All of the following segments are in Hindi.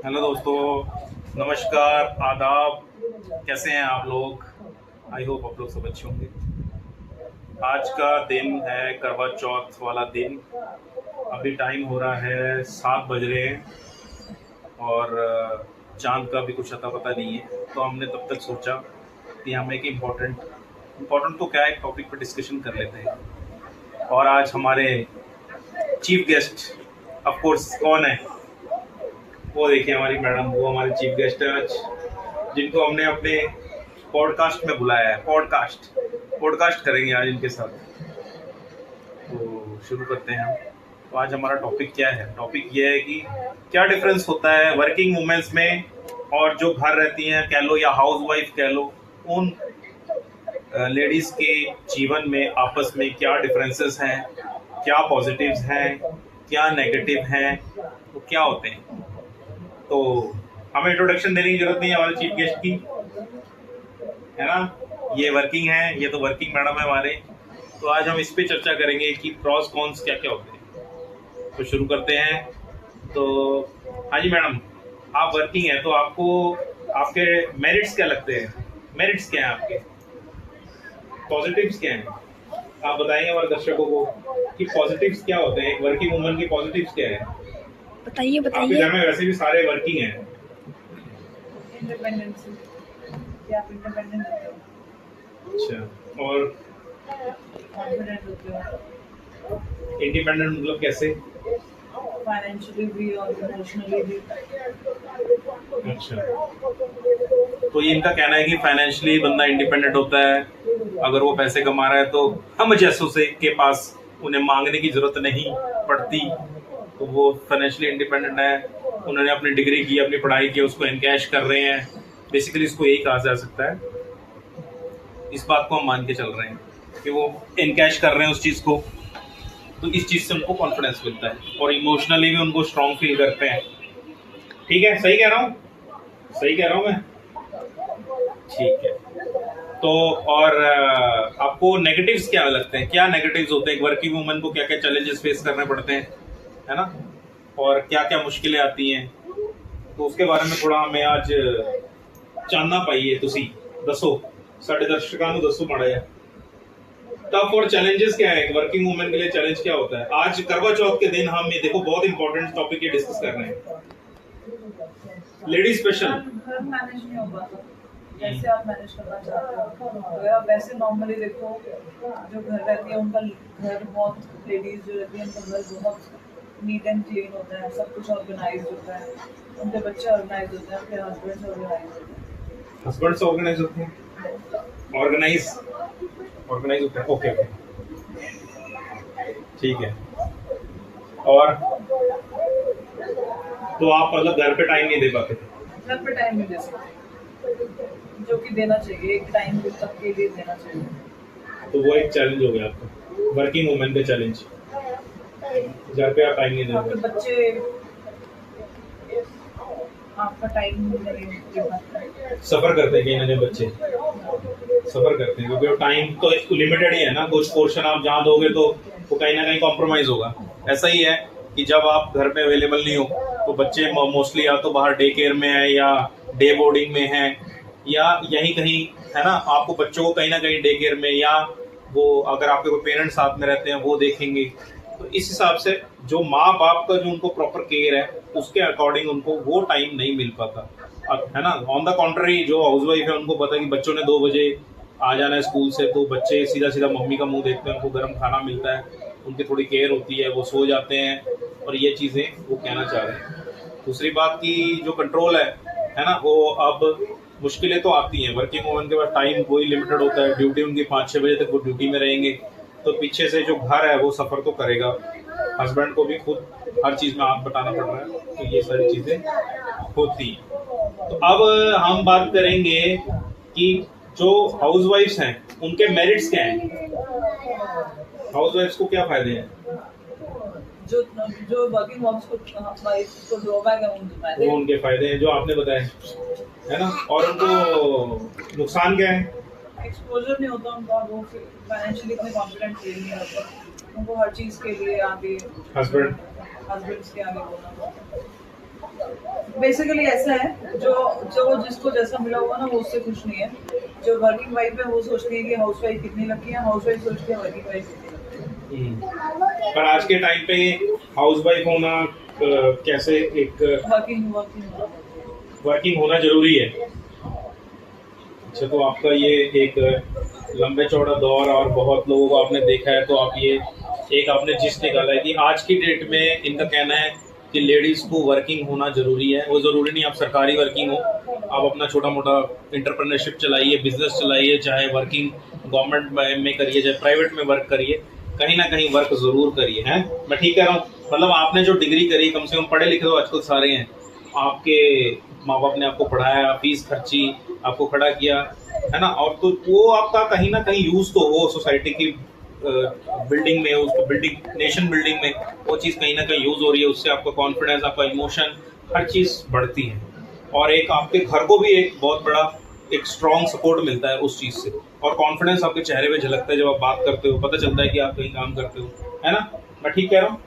हेलो दोस्तों, नमस्कार, आदाब। कैसे हैं आप लोग? आई होप आप लोग सब अच्छे होंगे। आज का दिन है करवा चौथ वाला दिन। अभी टाइम हो रहा है 7 बज रहे हैं और चांद का भी कुछ अता पता नहीं है। तो हमने तब तक सोचा कि हम एक इम्पोर्टेंट तो क्या, एक टॉपिक पर डिस्कशन कर लेते हैं। और आज हमारे चीफ गेस्ट ऑफ कोर्स कौन है? वो देखिए हमारी मैडम, वो हमारे चीफ गेस्ट है आज, जिनको हमने अपने पॉडकास्ट में बुलाया है। पॉडकास्ट पॉडकास्ट करेंगे आज इनके साथ। तो शुरू करते हैं हम। तो आज हमारा टॉपिक क्या है? टॉपिक ये है कि क्या डिफरेंस होता है वर्किंग वुमेन्स में और जो घर रहती हैं कह लो या हाउस वाइफ कह लो, उन लेडीज के जीवन में आपस में क्या डिफरेंसेस हैं, क्या पॉजिटिव्स हैं, क्या नेगेटिव हैं, तो क्या होते हैं। तो हमें इंट्रोडक्शन देने की जरूरत नहीं है हमारे चीफ गेस्ट की, है ना। ये वर्किंग है, ये तो वर्किंग मैडम है हमारे। तो आज हम इस पे चर्चा करेंगे कि प्रॉस कॉन्स क्या क्या होते हैं। तो शुरू करते हैं। तो हाँ जी मैडम, आप वर्किंग है तो आपको आपके मेरिट्स क्या लगते हैं? मेरिट्स क्या हैं आपके? पॉजिटिव्स क्या हैं? आप बताएंगे हमारे दर्शकों को कि पॉजिटिव्स क्या होते हैं, एक वर्किंग वुमन की पॉजिटिव्स क्या है? बताइए आपके बताइए। घर में वैसे भी सारे वर्किंग हैं। इंडिपेंडेंसी कि आप इंडिपेंडेंट होते हो, अच्छा, और कॉन्फिडेंट होते हो, इंडिपेंडेंट मतलब कैसे? फाइनेंशियली भी और इमोशनली भी। अच्छा, तो ये इनका कहना है कि फाइनेंशियली बंदा इंडिपेंडेंट होता है। अगर वो पैसे कमा रहा है तो हम जैसों से के पास उन्हें मांगने की जरूरत नहीं पड़ती, तो वो फाइनेंशियली इंडिपेंडेंट है। उन्होंने अपनी डिग्री की, अपनी पढ़ाई की, उसको एनकैश कर रहे हैं। बेसिकली इसको यही कहा जा सकता है। इस बात को हम मान के चल रहे हैं कि वो एनकैश कर रहे हैं उस चीज़ को, तो इस चीज़ से उनको कॉन्फिडेंस मिलता है और इमोशनली भी उनको स्ट्रांग फील करते हैं। ठीक है, सही कह रहा हूँ? सही कह रहा हूँ मैं? ठीक है। तो और आपको नेगेटिव्स क्या लगते हैं? क्या नेगेटिव्स होते हैं? एक वर्किंग वुमन को क्या क्या चैलेंजेस फेस करने पड़ते हैं, है ना, और क्या क्या मुश्किलें आती हैं, तो उसके बारे में थोड़ा हमें आज जानना पाइए। तुसी दसो, साढ़े दर्शकों को दसो माड़ा है टफ और चैलेंजेस क्या है वर्किंग वुमेन के लिए? चैलेंज क्या होता है? आज करवा चौथ के दिन हम ये देखो बहुत इंपॉर्टेंट टॉपिक ये डिस्कस कर रहे हैं, लेडी स्पेशल। घर मैनेज नहीं हो पाता जैसे आप मैनेज करना चाहते हो। अगर आप वैसे नॉर्मली देखो, जो घर रहती है उनका घर बहुत, लेडीज जो रहती है उनका घर बहुत नीट एंड क्लीन होता है, सब कुछ ऑर्गेनाइज होता है, उनके बच्चे ऑर्गेनाइज होते हैं, उनके हस्बैंड ऑर्गेनाइज होते हैं। हस्बैंड से ऑर्गेनाइज होते हैं, ऑर्गेनाइज ऑर्गेनाइज होते हैं। ओके ओके, ठीक है। और तो आप मतलब घर पे टाइम नहीं दे पाते? घर पे टाइम नहीं दे सकते, जो कि देना चाहिए, एक टाइम तक के लिए देना चाहिए। तो वो एक चैलेंज हो गया आपका, वर्किंग वुमेन का चैलेंज। घर पे आप टाइम नहीं दे आपके पाते, बच्चे आपका टाइम नहीं दे पाते। सफर करते हैं कहीं ना कहीं बच्चे, सफर करते हैं क्योंकि वो टाइम तो लिमिटेड ही है ना। कुछ पोर्शन आप जहाँ दोगे तो वो कहीं ना कहीं कॉम्प्रोमाइज होगा। ऐसा ही है कि जब आप घर पे अवेलेबल नहीं हो तो बच्चे मोस्टली या तो बाहर डे केयर में है या डे बोर्डिंग में है या यहीं कहीं, है ना। आपको बच्चों को कहीं ना कहीं डे केयर में या वो अगर आपके कोई पेरेंट्स साथ में रहते हैं वो देखेंगे। तो इस हिसाब से जो माँ बाप का जो उनको प्रॉपर केयर है उसके अकॉर्डिंग उनको वो टाइम नहीं मिल पाता, अब है ना। ऑन द कॉन्ट्ररी जो हाउस वाइफ है उनको पता है कि बच्चों ने 2 बजे आ जाना है स्कूल से, तो बच्चे सीधा सीधा मम्मी का मुंह देखते हैं, उनको गर्म खाना मिलता है, उनकी थोड़ी केयर होती है, वो सो जाते हैं। और ये चीज़ें वो कहना चाह रहे हैं। दूसरी बात की जो कंट्रोल है ना, वो अब मुश्किलें तो आती हैं। वर्किंग वुमन के पास टाइम कोई लिमिटेड होता है, ड्यूटी उनकी 5-6 बजे तक वो ड्यूटी में रहेंगे, तो पीछे से जो घर है वो सफ़र तो करेगा। हस्बैंड को भी खुद हर चीज़ में हाथ बटाना पड़ रहा है, तो ये सारी चीज़ें होती हैं। तो अब हम बात करेंगे कि जो हाउस वाइफ्स हैं उनके मेरिट्स क्या हैं, हाउस वाइफ्स को क्या फायदे हैं? जो जो वर्किंग वाइफ को ड्रॉबैक है उनके फायदे। वो उनके फायदे हैं जो आपने बताए, है ना। और उनको नुकसान क्या है? एक्सपोजर नहीं होता उनका, वो फाइनेंशियली इतने कॉन्फिडेंट फील नहीं होता, उनको हर चीज़ के लिए आगे हस्बैंड हस्बैंड्स के आगे बोलना पड़ता है। बेसिकली ऐसा है, जो जो जिसको जैसा मिला हुआ ना वो उससे खुश नहीं है। जो वर्किंग वाइफ है वो सोचती है कि हाउस वाइफ कितनी लकी है, हाउस वाइफ सोचती है वर्किंग वाइफ कितनी लकी है। पर आज के टाइम पे हाउसवाइफ होना कैसे एक वर्किंग होना जरूरी है। अच्छा, तो आपका ये एक लंबे चौड़ा दौर और बहुत लोगों को आपने देखा है, तो आप ये एक आपने जिस निकाला है कि आज की डेट में इनका कहना है कि लेडीज को वर्किंग होना जरूरी है। वो जरूरी नहीं आप सरकारी वर्किंग हो, आप अपना छोटा मोटा इंटरप्रेन्योरशिप चलाइए, बिजनेस चलाइए, चाहे वर्किंग गवर्नमेंट में करिए चाहे प्राइवेट में वर्क करिए, कहीं ना कहीं वर्क जरूर करिए। हैं, मैं ठीक कह रहा हूँ? मतलब आपने जो डिग्री करी, कम से कम पढ़े लिखे तो आजकल सारे हैं, आपके माँ बाप ने आपको पढ़ाया, फीस खर्ची, आपको खड़ा किया, है ना, और तो वो आपका कहीं ना कहीं यूज तो हो सोसाइटी की बिल्डिंग में, उसको बिल्डिंग नेशन बिल्डिंग में वो चीज़ कहीं ना कहीं यूज हो रही है। उससे आपका कॉन्फिडेंस, आपका इमोशन, हर चीज़ बढ़ती है, और एक आपके घर को भी एक बहुत बड़ा एक स्ट्रॉन्ग सपोर्ट मिलता है उस चीज़ से, और कॉन्फिडेंस आपके चेहरे पे झलकता है जब आप बात करते हो, पता चलता है कि आप कहीं काम करते हो, है ना, मैं ठीक कह रहा हूँ?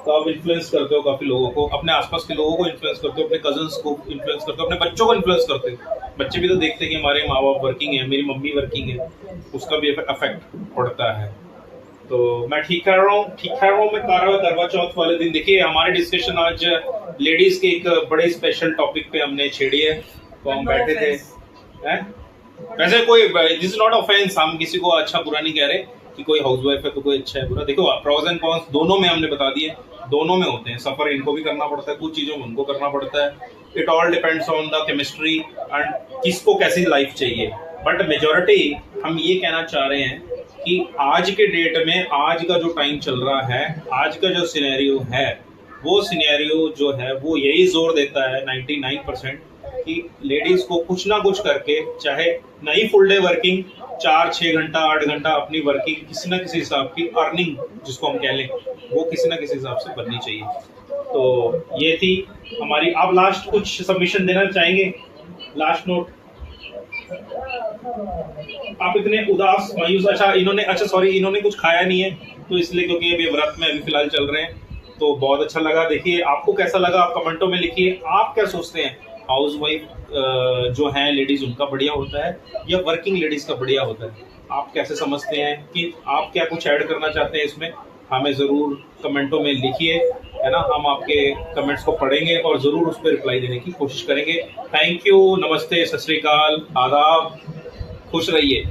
तो आप इन्फ्लुएंस करते हो काफ़ी लोगों को, अपने आसपास के लोगों को इन्फ्लुएंस करते हो, अपने कजन्स को इन्फ्लुएंस करते हो, अपने बच्चों को इन्फ्लुएंस करते हो। बच्चे भी तो देखते हैं कि हमारे माँ बाप वर्किंग है, मेरी मम्मी वर्किंग है, उसका भी इफेक्ट पड़ता है। तो मैं ठीक कर रहा हूँ, मैं करवा चौथ वाले दिन देखिए हमारी डिस्कशन आज लेडीज के एक बड़े स्पेशल टॉपिक पे हमने छेड़ी है, तो हम बैठे थे। हैं? वैसे कोई दिस इज नॉट ऑफेंस, हम किसी को अच्छा बुरा नहीं कह रहे कि कोई हाउसवाइफ है तो कोई अच्छा है बुरा। देखो प्रोज एंड कॉन्स दोनों में हमने बता दिए, दोनों में होते हैं, सफर इनको भी करना पड़ता है, कुछ चीजों में उनको करना पड़ता है। It all depends on the chemistry and किसको कैसी लाइफ चाहिए। बट मेजोरिटी हम ये कहना चाह रहे हैं कि आज के डेट में, आज का जो टाइम चल रहा है, आज का जो सिनेरियो है, वो सिनेरियो जो है वो यही जोर देता है 99% कि लेडीज को कुछ ना कुछ करके, चाहे नहीं फुल डे वर्किंग, 4-6 घंटा 8 घंटा अपनी वर्किंग किसी ना किसी हिसाब की अर्निंग जिसको हम कह लें, वो किसी ना किसी हिसाब से बननी चाहिए। तो ये थी हमारी। आप लास्ट कुछ सबमिशन देना चाहेंगे, लास्ट नोट? आप इतने उदास मायूस, इन्होंने कुछ खाया नहीं है तो इसलिए, क्योंकि अभी व्रत में अभी फिलहाल चल रहे हैं, तो बहुत अच्छा लगा। देखिए आपको कैसा लगा आप कमेंटों में लिखिए, आप क्या सोचते हैं, हाउस वाइफ जो हैं लेडीज उनका बढ़िया होता है या वर्किंग लेडीज का बढ़िया होता है? आप कैसे समझते हैं, कि आप क्या कुछ ऐड करना चाहते हैं इसमें, हमें ज़रूर कमेंटों में लिखिए, है ना, हम आपके कमेंट्स को पढ़ेंगे और ज़रूर उस पर रिप्लाई देने की कोशिश करेंगे। थैंक यू, नमस्ते, सत श्री अकाल, आदाब, खुश रहिए।